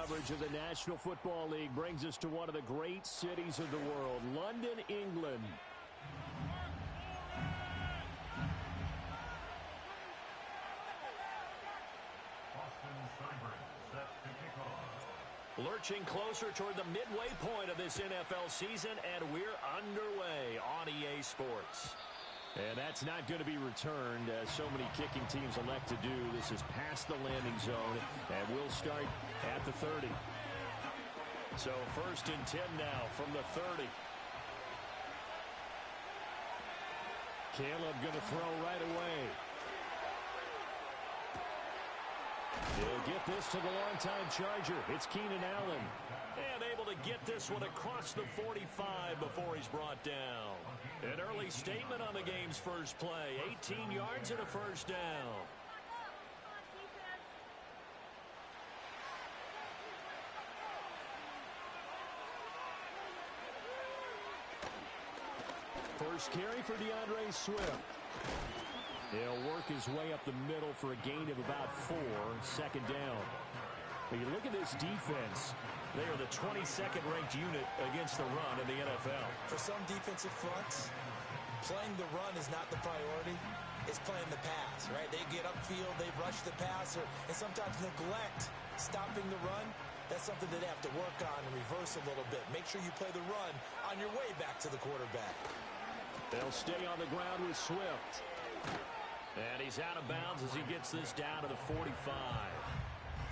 coverage of the National Football League brings us to one of the great cities of the world, London, England. Lurching closer toward the midway point of this NFL season, and we're underway on EA Sports. And that's not going to be returned, as so many kicking teams elect to do. This is past the landing zone, and we'll start at the 30. So 1st and 10 now from the 30. Caleb going to throw right away. He'll get this to the longtime Charger. It's Keenan Allen. And able to get this one across the 45 before he's brought down. An early statement on the game's first play. 18 yards and a first down. First carry for DeAndre Swift. He'll work his way up the middle for a gain of about 4, 2nd down. When you look at this defense, they are the 22nd ranked unit against the run in the NFL. For some defensive fronts, playing the run is not the priority. It's playing the pass, right? They get upfield, they rush the passer, and sometimes neglect stopping the run. That's something that they have to work on and reverse a little bit. Make sure you play the run on your way back to the quarterback. They'll stay on the ground with Swift. And he's out of bounds as he gets this down to the 45.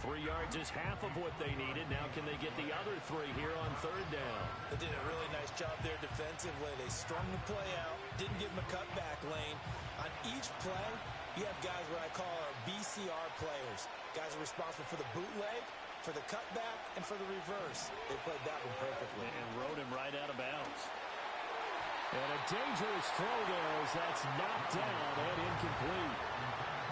3 yards is half of what they needed. Now can they get the other 3 here on 3rd down? They did a really nice job there defensively. They strung the play out, didn't give him a cutback lane. On each play, you have guys what I call our BCR players. Guys are responsible for the bootleg, for the cutback, and for the reverse. They played that one perfectly. And rode him right out of bounds. And a dangerous throw there as that's knocked down and incomplete.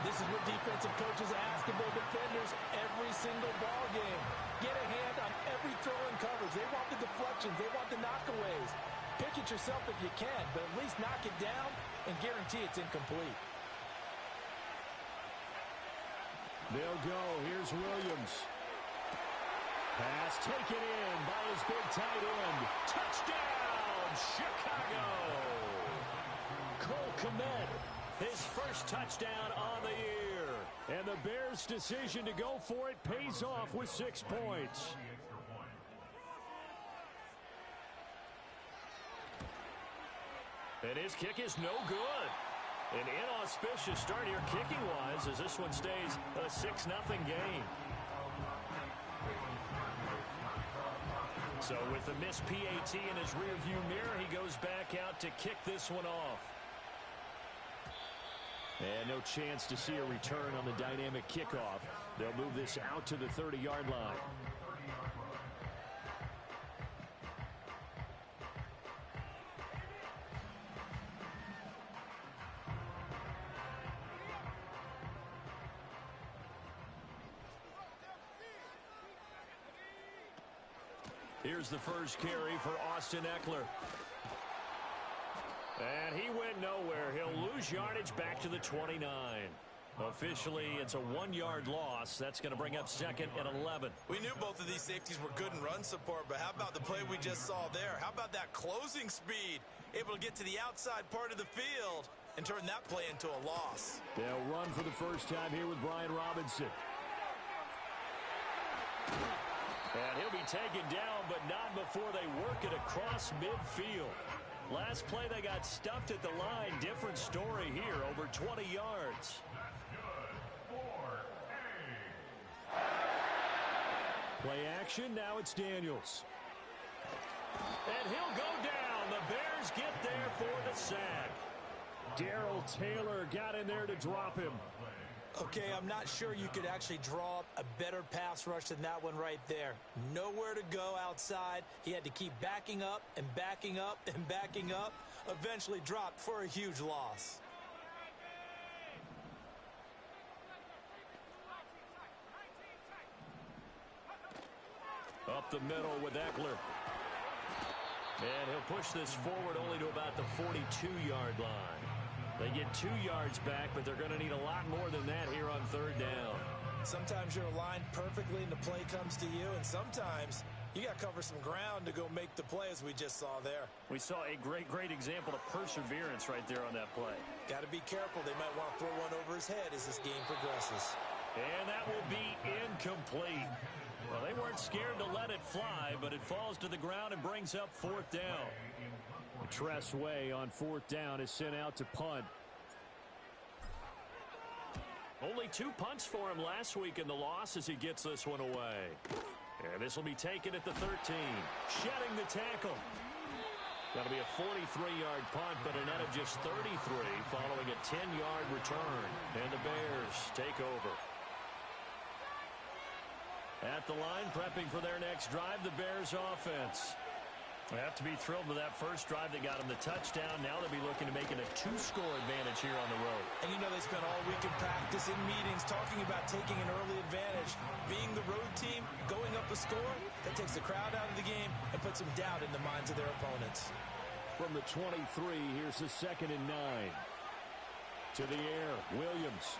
This is what defensive coaches ask of their defenders every single ball game. Get a hand on every throw in coverage. They want the deflections. They want the knockaways. Pitch it yourself if you can, but at least knock it down and guarantee it's incomplete. They'll go. Here's Williams. Pass taken in by his big tight end. Touchdown, Chicago! Cole Kmet, his first touchdown on the year. And the Bears' decision to go for it pays off with 6 points. And his kick is no good. An inauspicious start here kicking-wise as this one stays a 6-0 game. So with the missed PAT in his rearview mirror, he goes back out to kick this one off. And no chance to see a return on the dynamic kickoff. They'll move this out to the 30-yard line. Here's the first carry for Austin Ekeler. And he went nowhere. He'll lose yardage back to the 29. Officially, it's a 1-yard loss. That's going to bring up 2nd and 11. We knew both of these safeties were good in run support, but how about the play we just saw there? How about that closing speed? Able to get to the outside part of the field and turn that play into a loss. They'll run for the first time here with Brian Robinson. And he'll be taken down, but not before they work it across midfield. Last play, they got stuffed at the line. Different story here, over 20 yards. Play action, now it's Daniels. And he'll go down. The Bears get there for the sack. Darrell Taylor got in there to drop him. Okay, I'm not sure you could actually draw up a better pass rush than that one right there. Nowhere to go outside. He had to keep backing up and backing up and backing up. Eventually dropped for a huge loss. Up the middle with Ekeler. And he'll push this forward only to about the 42-yard line. They get 2 yards back, but they're going to need a lot more than that here on 3rd down. Sometimes you're aligned perfectly and the play comes to you, and sometimes you got to cover some ground to go make the play, as we just saw there. We saw a great example of perseverance right there on that play. Got to be careful. They might want to throw one over his head as this game progresses. And that will be incomplete. Well, they weren't scared to let it fly, but it falls to the ground and brings up fourth down. Tress Way on fourth down is sent out to punt. Only 2 punts for him last week in the loss as he gets this one away. And this will be taken at the 13. Shedding the tackle. That'll be a 43-yard punt, but a net of just 33 following a 10-yard return. And the Bears take over. At the line, prepping for their next drive, the Bears offense. They have to be thrilled with that first drive that got them the touchdown. Now they'll be looking to make it a 2-score advantage here on the road. And you know they spent all week in practice, in meetings, talking about taking an early advantage. Being the road team, going up a score, that takes the crowd out of the game and puts some doubt in the minds of their opponents. From the 23, here's the 2nd and 9. To the air, Williams.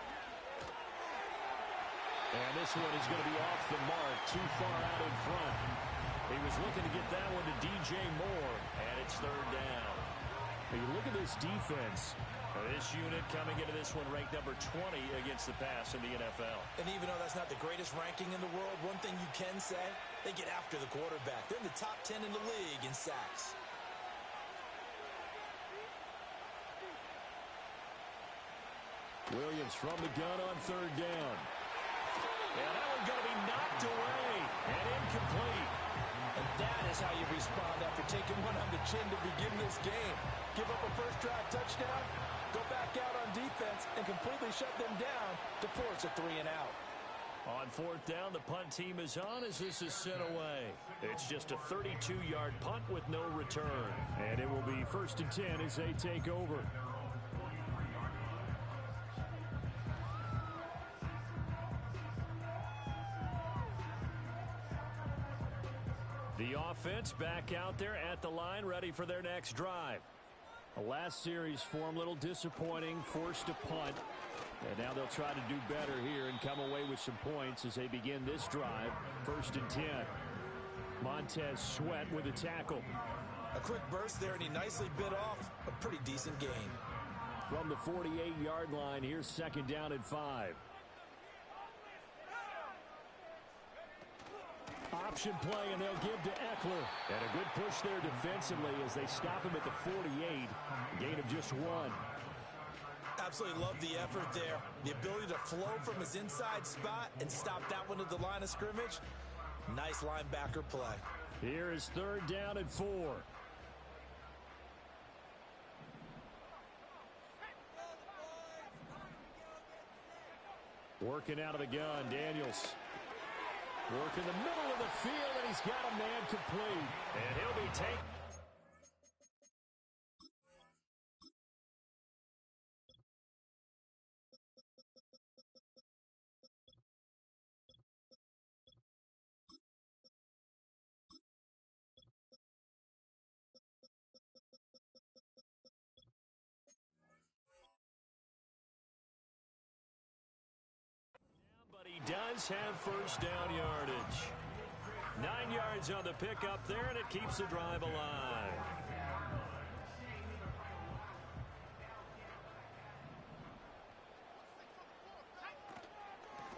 And this one is going to be off the mark, too far out in front. He was looking to get that one to DJ Moore, and it's third down. Now you look at this defense. This unit coming into this one ranked number 20 against the pass in the NFL. And even though that's not the greatest ranking in the world, one thing you can say, they get after the quarterback. They're in the top 10 in the league in sacks. Williams from the gun on third down. And that one's going to be knocked away and incomplete. And that is how you respond after taking one on the chin to begin this game. Give up a first drive touchdown, go back out on defense, and completely shut them down to force a 3-and-out. On fourth down, the punt team is on as this is sent away. It's just a 32-yard punt with no return. And it will be 1st and 10 as they take over. The offense back out there at the line, ready for their next drive. The last series for them, a little disappointing, forced a punt. And now they'll try to do better here and come away with some points as they begin this drive. 1st and 10. Montez Sweat with a tackle. A quick burst there, and he nicely bit off a pretty decent gain. From the 48-yard line, here's 2nd down and 5. Option play, and they'll give to Eckler. And a good push there defensively as they stop him at the 48. Gain of just 1. Absolutely love the effort there. The ability to flow from his inside spot and stop that one at the line of scrimmage. Nice linebacker play. Here is 3rd down and 4. Working out of the gun, Daniels. Work in the middle of the field, and he's got a man complete. And he'll be taken. Does have first down yardage. 9 yards on the pickup there, and it keeps the drive alive.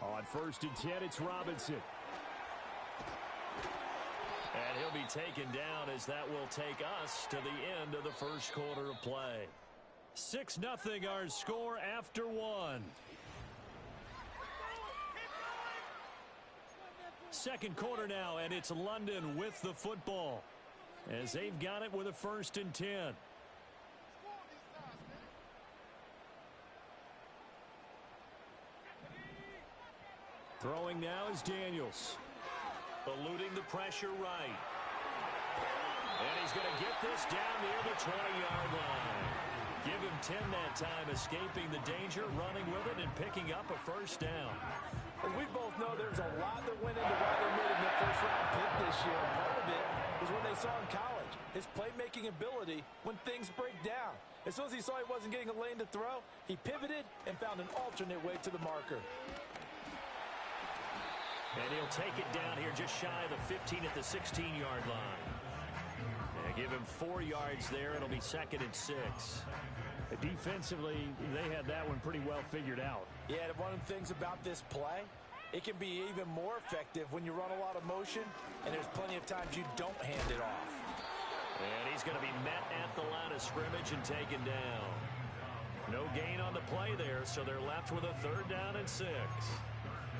On 1st and 10, it's Robinson. And he'll be taken down as that will take us to the end of the first quarter of play. 6-0 our score after 1. Second quarter now, and it's London with the football as they've got it with a 1st and 10. Throwing now is Daniels. Eluding the pressure right. And he's going to get this down near the 20-yard line. Give him 10 that time, escaping the danger, running with it, and picking up a first down. As we both know, there's a lot that went into why they made him their first-round pick this year. Part of it was what they saw in college, his playmaking ability when things break down. As soon as he saw he wasn't getting a lane to throw, he pivoted and found an alternate way to the marker. And he'll take it down here just shy of the 15 at the 16-yard line. And give him 4 yards there. It'll be 2nd and 6. Defensively, they had that one pretty well figured out. Yeah, one of the things about this play, it can be even more effective when you run a lot of motion, and there's plenty of times you don't hand it off. And he's going to be met at the line of scrimmage and taken down. No gain on the play there, so they're left with a 3rd down and 6.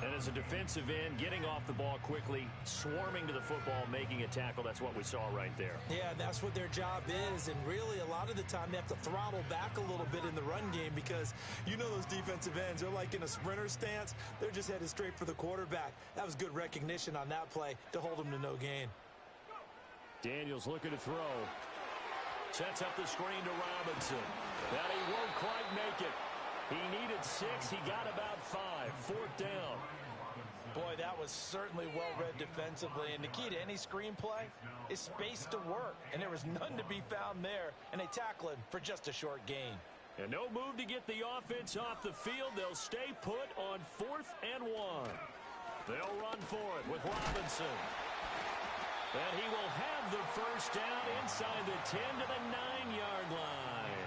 And as a defensive end, getting off the ball quickly, swarming to the football, making a tackle, that's what we saw right there. Yeah, and that's what their job is, and really a lot of the time they have to throttle back a little bit in the run game because you know those defensive ends, they're like in a sprinter stance. They're just headed straight for the quarterback. That was good recognition on that play to hold them to no gain. Daniels looking to throw. Sets up the screen to Robinson. That he won't quite make it. He needed 6. He got about 5. 4th down. Boy, that was certainly well-read defensively. And the key to any screen play is space to work. And there was none to be found there. And they tackle him for just a short gain. And no move to get the offense off the field. They'll stay put on 4th and 1. They'll run for it with Robinson. And he will have the 1st down inside the 10 to the 9-yard line.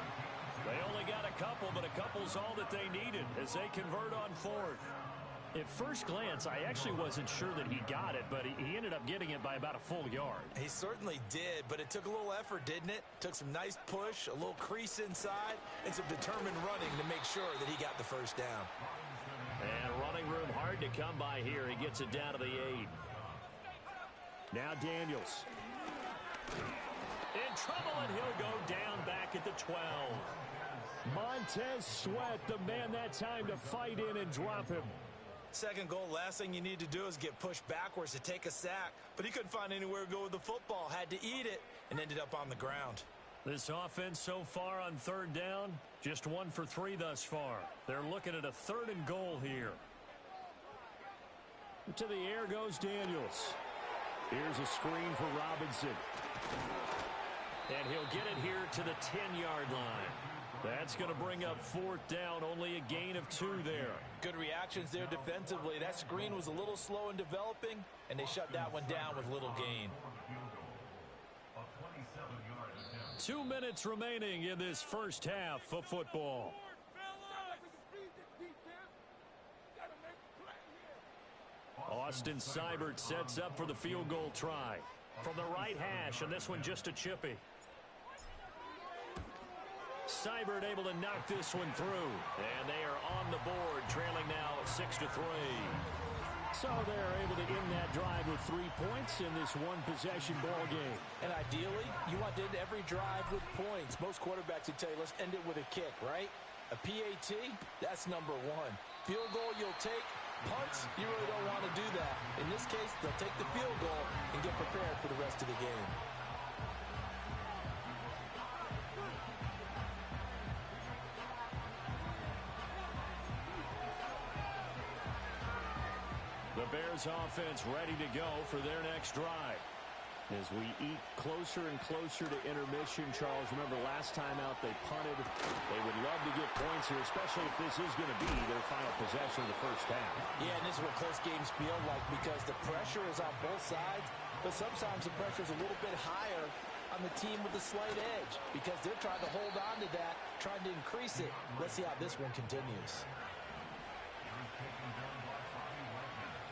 They only got a couple, but a couple's all that they needed as they convert on 4th. At first glance, I actually wasn't sure that he got it, but he ended up getting it by about a full yard. He certainly did, but it took a little effort, didn't it? Took some nice push, a little crease inside, and some determined running to make sure that he got the 1st down. And running room hard to come by here. He gets it down to the 8. Now Daniels. In trouble, and he'll go down back at the 12. Montez Sweat, the man that time to fight in and drop him. Second goal, last thing you need to do is get pushed backwards to take a sack. But he couldn't find anywhere to go with the football. Had to eat it and ended up on the ground. This offense so far on 3rd down, just 1 for 3 thus far. They're looking at a 3rd and goal here. To the air goes Daniels. Here's a screen for Robinson. And he'll get it here to the 10-yard line. That's going to bring up 4th down, only a gain of 2 there. Good reactions there defensively. That screen was a little slow in developing, and they shut that one down with little gain. 2 minutes remaining in this first half of football. Austin Seibert sets up for the field goal try. From the right hash, and this one just a chippy. Seibert able to knock this one through. And they are on the board, trailing now 6-3. So they're able to end that drive with 3 points in this one-possession ball game. And ideally, you want to end every drive with points. Most quarterbacks would tell you, let's end it with a kick, right? A PAT, that's number 1. Field goal you'll take. Punts, you really don't want to do that. In this case, they'll take the field goal and get prepared for the rest of the game. The Bears offense ready to go for their next drive. As we eat closer and closer to intermission, Charles, remember last time out they punted. They would love to get points here, especially if this is going to be their final possession of the first half. Yeah, and this is what close games feel like because the pressure is on both sides, but sometimes the pressure is a little bit higher on the team with the slight edge because they're trying to hold on to that, trying to increase it. Let's see how this one continues.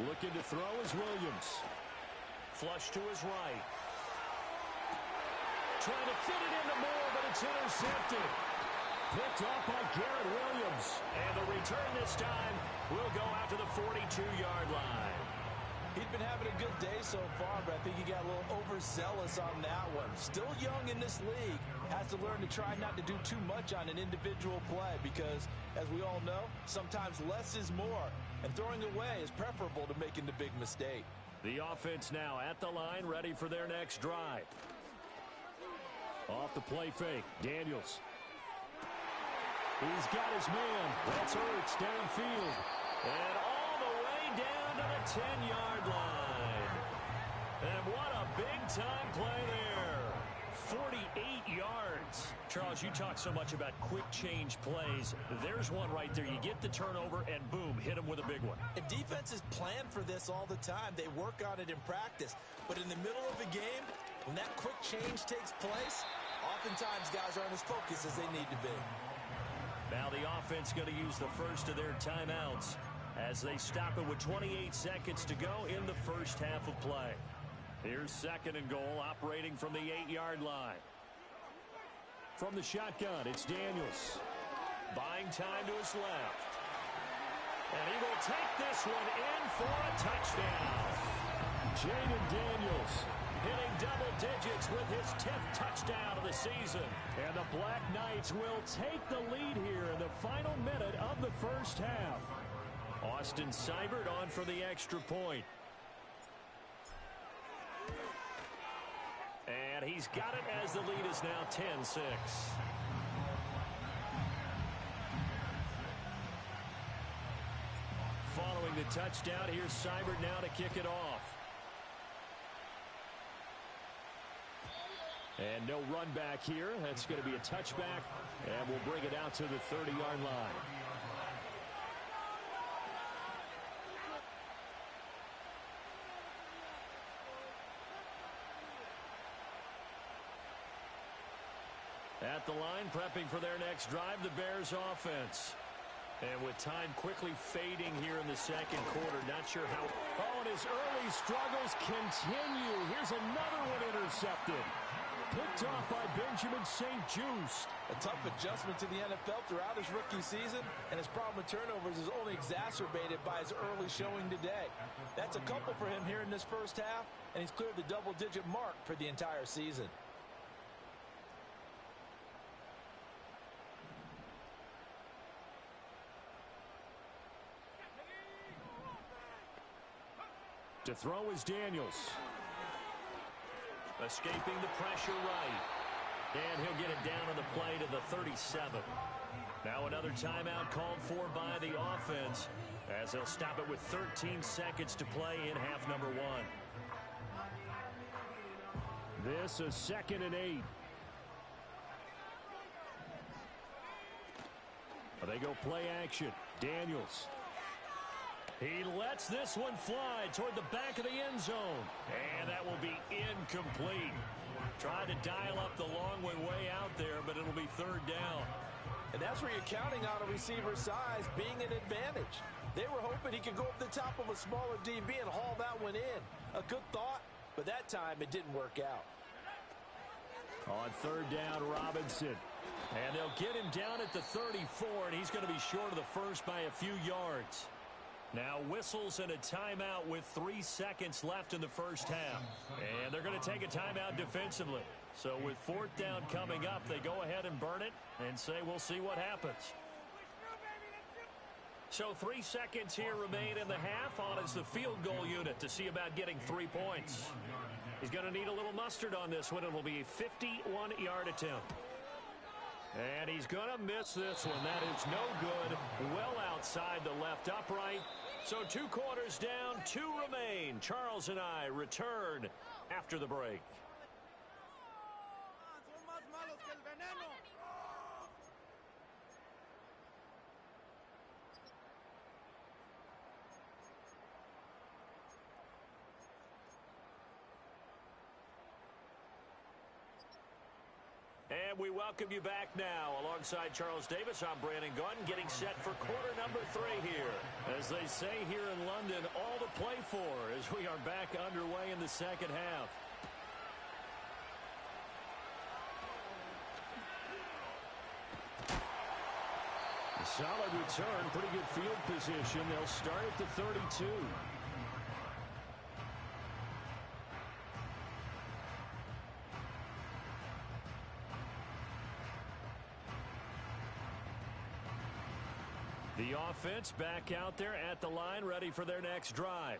Looking to throw is Williams. Flush to his right. Trying to fit it into Moore, but it's intercepted. Picked off by Garrett Williams. And the return this time will go out to the 42-yard line. He'd been having a good day so far, but I think he got a little overzealous on that one. Still young in this league. Has to learn to try not to do too much on an individual play because, as we all know, sometimes less is more. And throwing away is preferable to making the big mistake. The offense now at the line, ready for their next drive. Off the play fake, Daniels. He's got his man. That's Ertz downfield. And all the way down to the 10-yard line. And what a big-time play there. 48 yards. Charles, you talk so much about quick change plays. There's one right there. You get the turnover, and boom, hit them with a big one. And defenses plan for this all the time. They work on it in practice. But in the middle of the game, when that quick change takes place, oftentimes guys aren't as focused as they need to be. Now the offense going to use the first of their timeouts as they stop it with 28 seconds to go in the first half of play. Here's second and goal, operating from the 8-yard line. From the shotgun, it's Daniels. Buying time to his left. And he will take this one in for a touchdown. Jayden Daniels hitting double digits with his 10th touchdown of the season. And the Black Knights will take the lead here in the final minute of the first half. Austin Seibert on for the extra point. And he's got it as the lead is now 10-6. Following the touchdown, here's Seibert now to kick it off. And no run back here. That's going to be a touchback, and we'll bring it out to the 30-yard line. At the line, prepping for their next drive, the Bears offense. And with time quickly fading here in the second quarter, not sure how. Oh, and his early struggles continue. Here's another one intercepted. Picked off by Benjamin St-Juste. A tough adjustment to the NFL throughout his rookie season, and his problem with turnovers is only exacerbated by his early showing today. That's a couple for him here in this first half, and he's cleared the double-digit mark for the entire season. To throw is Daniels. Escaping the pressure right. And he'll get it down on the play to the 37. Now another timeout called for by the offense as they'll stop it with 13 seconds to play in half number one. This is 2nd and 8. They go play action. Daniels. He lets this one fly toward the back of the end zone. And that will be incomplete. Tried to dial up the long way out there, but it'll be third down. And that's where you're counting on a receiver's size being an advantage. They were hoping he could go up the top of a smaller DB and haul that one in. A good thought, but that time it didn't work out. On third down, Robinson. And they'll get him down at the 34, and he's going to be short of the first by a few yards. Now whistles and a timeout with 3 seconds left in the first half. And they're going to take a timeout defensively. So with fourth down coming up, they go ahead and burn it and say we'll see what happens. So 3 seconds here remain in the half on as the field goal unit to see about getting 3 points. He's going to need a little mustard on this one. It'll be a 51-yard attempt. And he's going to miss this one. That is no good. Well outside the left upright. So 2 quarters down, 2 remain. Charles and I return after the break. And we welcome you back now. Alongside Charles Davis, I'm Brandon Gaudin, getting set for quarter number 3 here. As they say here in London, all to play for as we are back underway in the second half. A solid return, pretty good field position. They'll start at the 32. The offense back out there at the line, ready for their next drive.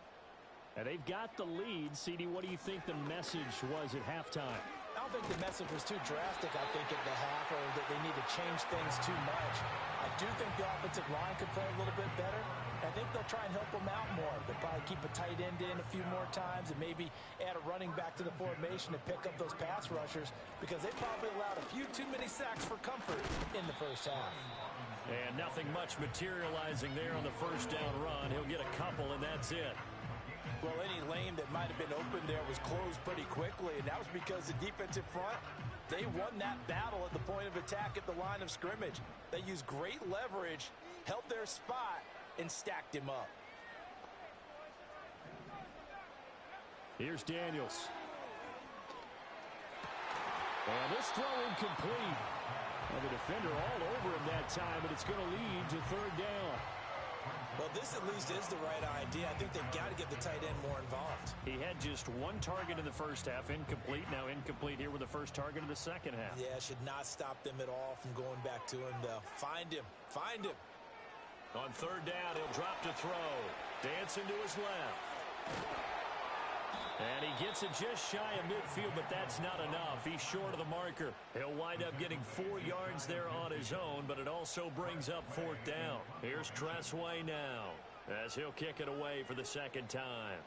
And they've got the lead. CD, what do you think the message was at halftime? I don't think the message was too drastic, I think, at the half, or that they need to change things too much. I do think the offensive line could play a little bit better. I think they'll try and help them out more. They'll probably keep a tight end in a few more times and maybe add a running back to the formation to pick up those pass rushers, because they probably allowed a few too many sacks for comfort in the first half. And nothing much materializing there on the first down run. He'll get a couple, and that's it. Well, any lane that might have been open there was closed pretty quickly, and that was because the defensive front, they won that battle at the point of attack at the line of scrimmage. They used great leverage, held their spot, and stacked him up. Here's Daniels. And this throw incomplete. And the defender all over him that time, but it's going to lead to third down. Well, this at least is the right idea. I think they've got to get the tight end more involved. He had just one target in the first half, incomplete. Now incomplete here with the first target of the second half. Yeah, should not stop them at all from going back to him, though. Find him. Find him. On third down, he'll drop to throw. Dancing to his left. And he gets it just shy of midfield, but that's not enough. He's short of the marker. He'll wind up getting 4 yards there on his own, but it also brings up fourth down. Here's Tressway now, as he'll kick it away for the second time.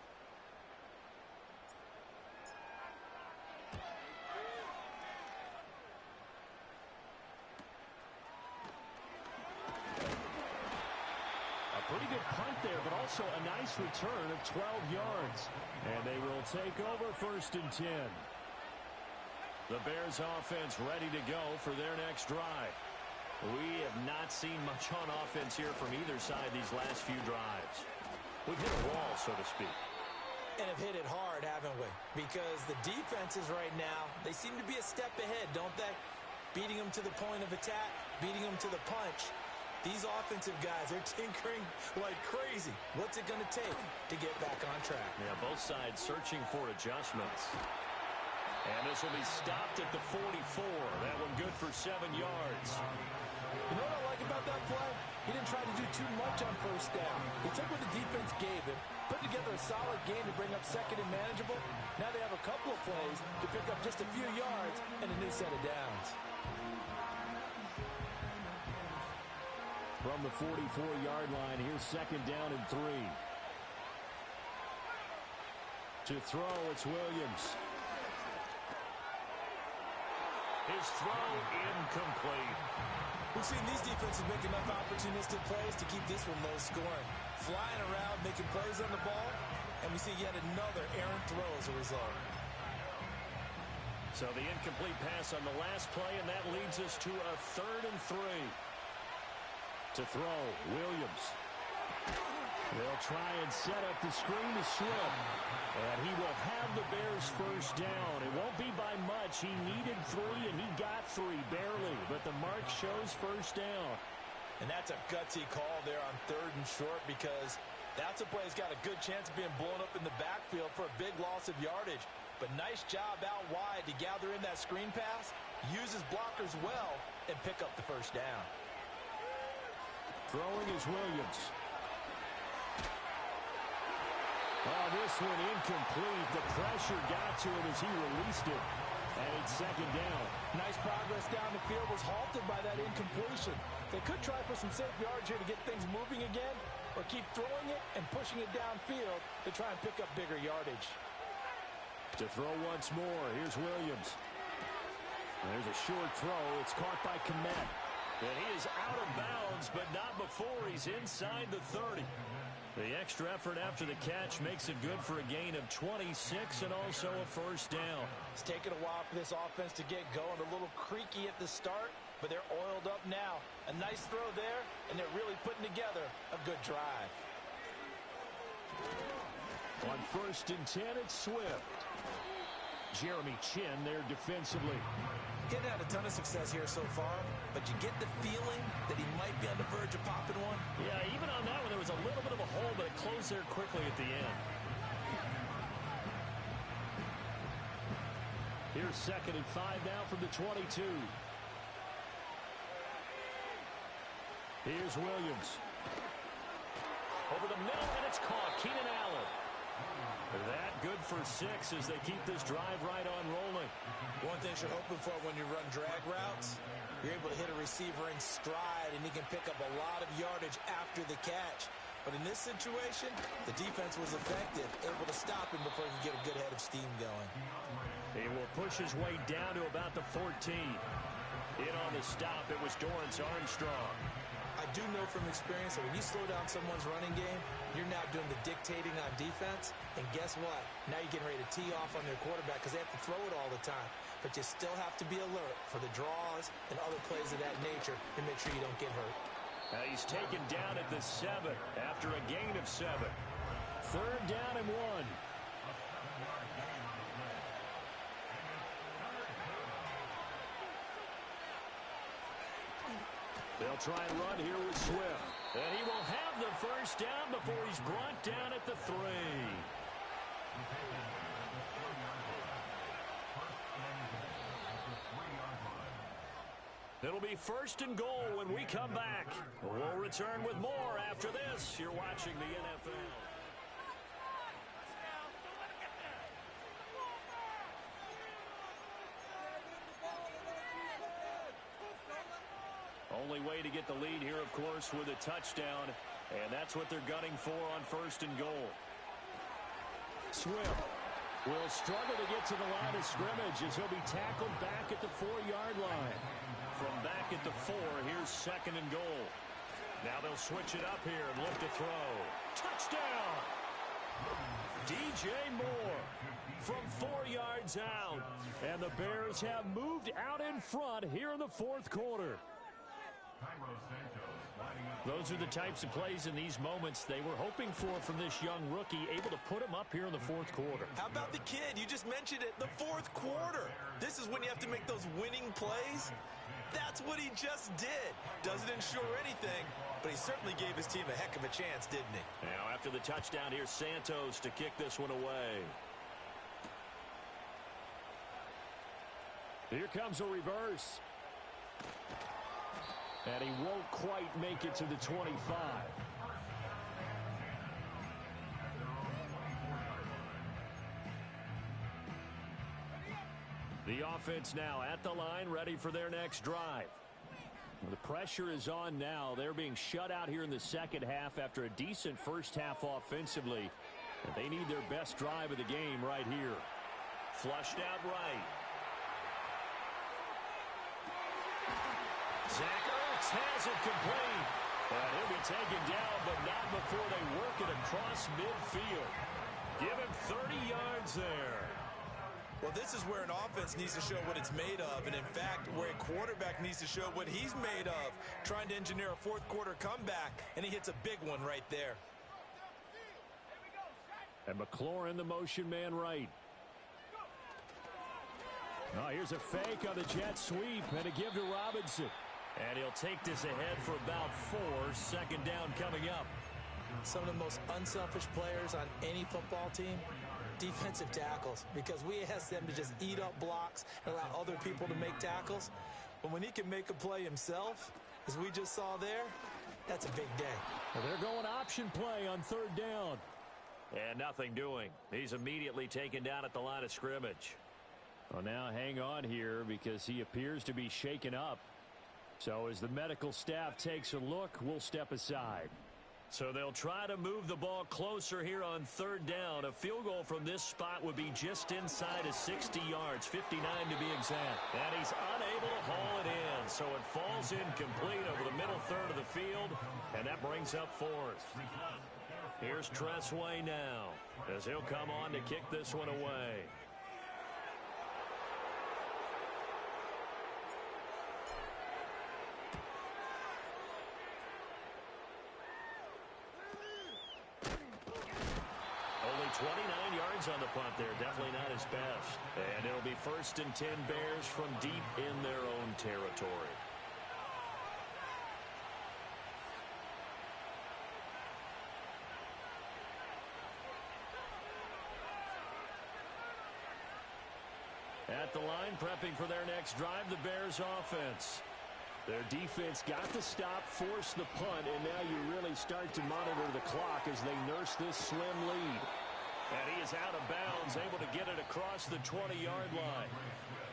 Pretty good punt there, but also a nice return of 12 yards. And they will take over first and 10. The Bears offense ready to go for their next drive. We have not seen much on offense here from either side these last few drives. We've hit a wall, so to speak. And have hit it hard, haven't we? Because the defenses right now, they seem to be a step ahead, don't they? Beating them to the point of attack, beating them to the punch. These offensive guys are tinkering like crazy. What's it going to take to get back on track? Yeah, both sides searching for adjustments. And this will be stopped at the 44. That one good for 7 yards. You know what I like about that play? He didn't try to do too much on first down. He took what the defense gave him, put together a solid game to bring up second and manageable. Now they have a couple of plays to pick up just a few yards and a new set of downs. From the 44-yard line, here's second down and 3. To throw, it's Williams. His throw incomplete. We've seen these defenses make enough opportunistic plays to keep this one low scoring. Flying around, making plays on the ball, and we see yet another errant throw as a result. So the incomplete pass on the last play, and that leads us to a 3rd and 3. To throw, Williams. They'll try and set up the screen to Swift. And he will have the Bears first down. It won't be by much. He needed 3, and he got 3, barely. But the mark shows first down. And that's a gutsy call there on 3rd and short, because that's a play that's got a good chance of being blown up in the backfield for a big loss of yardage. But nice job out wide to gather in that screen pass, use his blockers well, and pick up the first down. Throwing is Williams. Oh, this one incomplete. The pressure got to him as he released it. And it's second down. Nice progress down the field, was halted by that incompletion. They could try for some safe yards here to get things moving again, or keep throwing it and pushing it downfield to try and pick up bigger yardage. To throw once more, here's Williams. There's a short throw. It's caught by Kmet. And he is out of bounds, but not before he's inside the 30. The extra effort after the catch makes it good for a gain of 26 and also a first down. It's taken a while for this offense to get going. A little creaky at the start, but they're oiled up now. A nice throw there, and they're really putting together a good drive. On 1st and 10, it's Swift. Jeremy Chinn there defensively. He hadn't had a ton of success here so far, but you get the feeling that he might be on the verge of popping one. Yeah, even on that one, there was a little bit of a hole, but it closed there quickly at the end. Here's 2nd and 5 now from the 22. Here's Williams. Over the middle, and it's caught. Keenan Allen. That good for 6 as they keep this drive right on rolling. One thing you're hoping for when you run drag routes, you're able to hit a receiver in stride, and he can pick up a lot of yardage after the catch. But in this situation, the defense was effective, able to stop him before he could get a good head of steam going. He will push his way down to about the 14. In on the stop, it was Dorrance Armstrong. I do know from experience that when you slow down someone's running game, you're now doing the dictating on defense. And guess what? Now you're getting ready to tee off on their quarterback because they have to throw it all the time. But you still have to be alert for the draws and other plays of that nature to make sure you don't get hurt. He's taken down at the 7 after a gain of 7. 3rd down and 1. They'll try and run here with Swift. And he will have the first down before he's brought down at the 3. It'll be 1st and goal when we come back. We'll return with more after this. You're watching the NFL. Only way to get the lead here, of course, with a touchdown. And that's what they're gunning for on 1st and goal. Swift will struggle to get to the line of scrimmage as he'll be tackled back at the 4-yard line. From back at the 4, here's 2nd and goal. Now they'll switch it up here and look to throw. Touchdown! DJ Moore from 4 yards out. And the Bears have moved out in front here in the 4th quarter. Those are the types of plays in these moments they were hoping for from this young rookie, able to put him up here in the 4th quarter. How about the kid? You just mentioned it, the 4th quarter. This is when you have to make those winning plays. That's what he just did. Doesn't ensure anything, but he certainly gave his team a heck of a chance, didn't he? Now after the touchdown, here's Santos to kick this one away. Here comes a reverse. And he won't quite make it to the 25. The offense now at the line, ready for their next drive. The pressure is on now. They're being shut out here in the second half after a decent first half offensively. And they need their best drive of the game right here. Flushed out right. Zach Ertz has it complete. And he'll be taken down, but not before they work it across midfield. Give him 30 yards there. Well, this is where an offense needs to show what it's made of, and in fact, where a quarterback needs to show what he's made of, trying to engineer a 4th quarter comeback, and he hits a big one right there. And McLaurin, the motion man right. Now here's a fake on the jet sweep, and a give to Robinson. And he'll take this ahead for about 4. 2nd down coming up. Some of the most unselfish players on any football team, defensive tackles, because we ask them to just eat up blocks and allow other people to make tackles. But when he can make a play himself, as we just saw there, that's a big day. Well, they're going option play on 3rd down. And nothing doing. He's immediately taken down at the line of scrimmage. Well, now hang on here because he appears to be shaken up. So as the medical staff takes a look, we'll step aside. So they'll try to move the ball closer here on 3rd down. A field goal from this spot would be just inside of 60 yards, 59 to be exact. And he's unable to haul it in. So it falls incomplete over the middle third of the field, and that brings up 4th. Here's Tressway now as he'll come on to kick this one away. Only 29 yards on the punt there. Definitely not his best. And it'll be 1st and 10 Bears from deep in their own territory. At the line, prepping for their next drive, the Bears offense. Their defense got the stop, forced the punt, and now you really start to monitor the clock as they nurse this slim lead. And he is out of bounds, able to get it across the 20-yard line.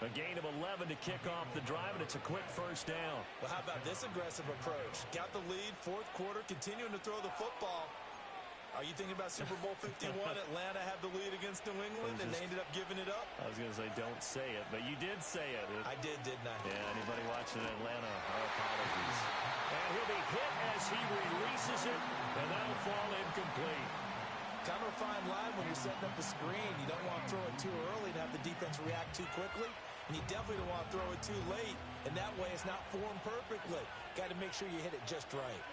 A gain of 11 to kick off the drive, and it's a quick first down. Well, how about this aggressive approach? Got the lead, fourth quarter, continuing to throw the football. Are you thinking about Super Bowl 51? Atlanta had the lead against New England, and they ended up giving it up? I was going to say, don't say it, but you did say it. I did, didn't I? Yeah, anybody watching Atlanta, our apologies. And he'll be hit as he releases it, and that'll fall incomplete. Kind of a fine line when you're setting up a screen. You don't want to throw it too early to have the defense react too quickly, and you definitely don't want to throw it too late, and that way it's not formed perfectly. Got to make sure you hit it just right.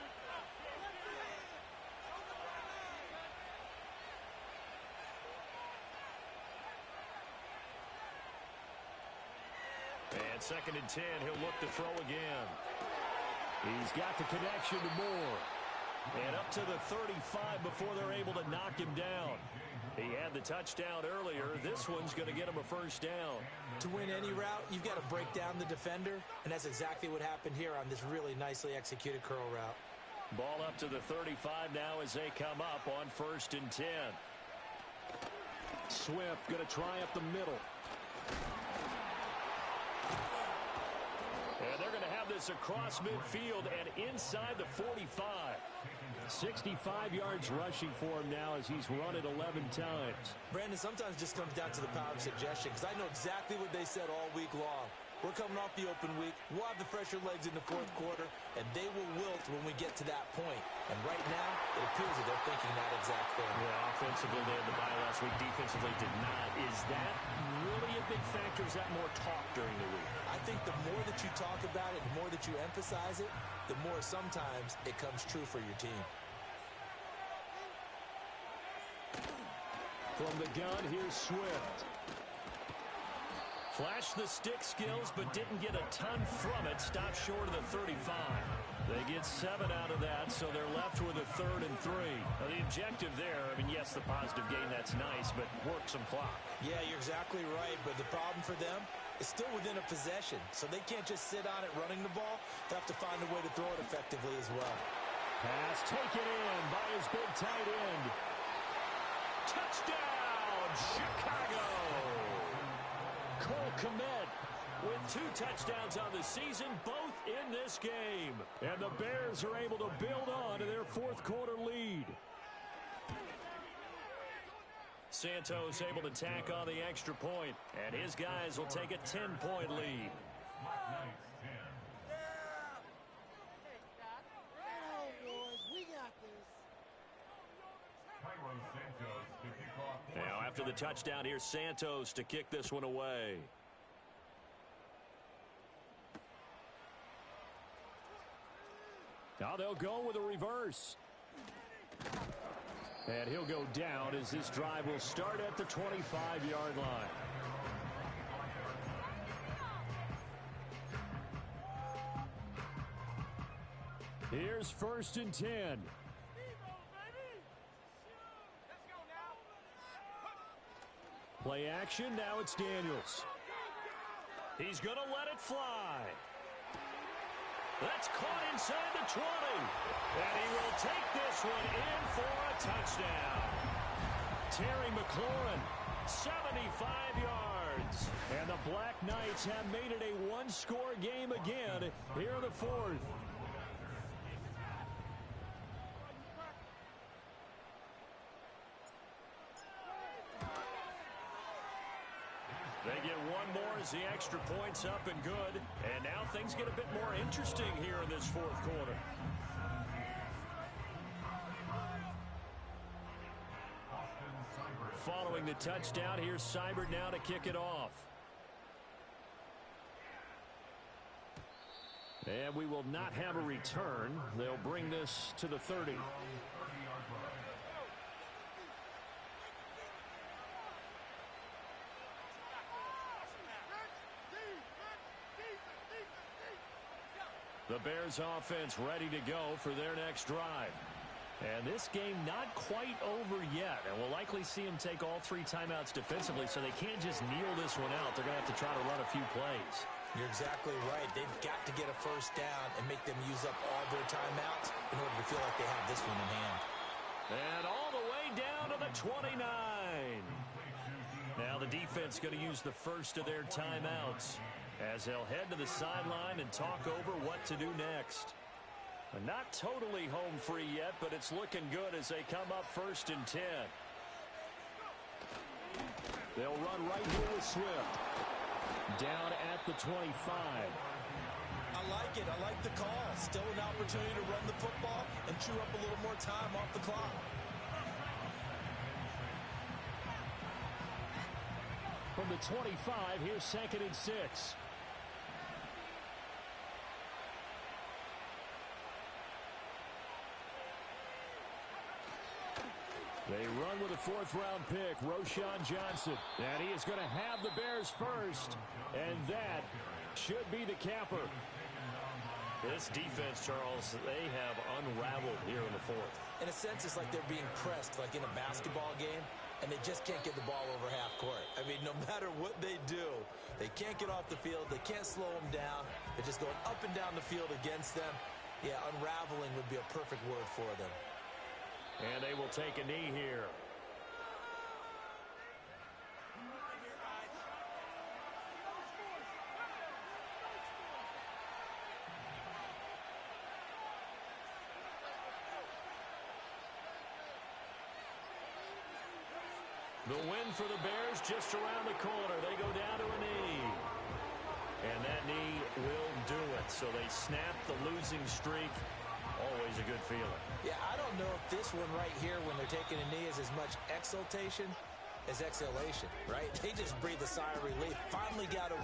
And 2nd and 10, he'll look to throw again. He's got the connection to Moore. And up to the 35 before they're able to knock him down. He had the touchdown earlier. This one's going to get him a first down. To win any route, you've got to break down the defender, and that's exactly what happened here on this really nicely executed curl route. Ball up to the 35 now as they come up on 1st and 10. Swift going to try up the middle. And they're going to have this across midfield and inside the 45. 65 yards rushing for him now as he's run it 11 times. Brandon, sometimes it just comes down to the power of suggestion, because I know exactly what they said all week long. We're coming off the open week. We'll have the fresher legs in the fourth quarter, and they will wilt when we get to that point. And right now, it appears that they're thinking that exact thing. Yeah, offensively, they had the bye last week. Defensively, did not. Is that really a big factor? Is that more talk during the week? I think the more that you talk about it, the more that you emphasize it, the more sometimes it comes true for your team. From the gun, here's Swift. Flashed the stick skills, but didn't get a ton from it. Stopped short of the 35. They get 7 out of that, so they're left with a 3rd and 3. Now, the objective there, I mean, yes, the positive gain, that's nice, but work some clock. Yeah, you're exactly right, but the problem for them is still within a possession, so they can't just sit on it running the ball. They have to find a way to throw it effectively as well. Pass taken in by his big tight end. Touchdown, Chicago! Cole Kmet with 2 touchdowns on the season, both in this game. And the Bears are able to build on to their fourth quarter lead. Santos able to tack on the extra point, and his guys will take a 10-point lead. Now, after the touchdown, here's Santos to kick this one away. Now they'll go with a reverse. And he'll go down as this drive will start at the 25-yard line. Here's 1st and 10. Play action, now it's Daniels. He's going to let it fly. That's caught inside the 20. And he will take this one in for a touchdown. Terry McLaurin, 75 yards. And the Black Knights have made it a one-score game again here in the fourth. They get one more as the extra point's up and good. And now things get a bit more interesting here in this fourth quarter. Following the touchdown, here's Seibert now to kick it off. And we will not have a return. They'll bring this to the 30. The Bears offense ready to go for their next drive. And this game not quite over yet. And we'll likely see them take all 3 timeouts defensively, so they can't just kneel this one out. They're going to have to try to run a few plays. You're exactly right. They've got to get a first down and make them use up all their timeouts in order to feel like they have this one in hand. And all the way down to the 29. Now the defense going to use the first of their timeouts as they'll head to the sideline and talk over what to do next. Not totally home free yet, but it's looking good as they come up 1st and 10. They'll run right here with Swift. Down at the 25. I like it. I like the call. Still an opportunity to run the football and chew up a little more time off the clock. From the 25, here's 2nd and 6. They run with a 4th-round pick, Roschon Johnson. And he is going to have the Bears first. And that should be the capper. This defense, Charles, they have unraveled here in the 4th. In a sense, it's like they're being pressed like in a basketball game, and they just can't get the ball over half court. I mean, no matter what they do, they can't get off the field. They can't slow them down. They're just going up and down the field against them. Yeah, unraveling would be a perfect word for them. And they will take a knee here. The win for the Bears just around the corner. They go down to a knee. And that knee will do it. So they snap the losing streak. Always a good feeling. Yeah, I don't know if this one right here when they're taking a knee is as much exultation as exhalation, right? They just breathe a sigh of relief. Finally got a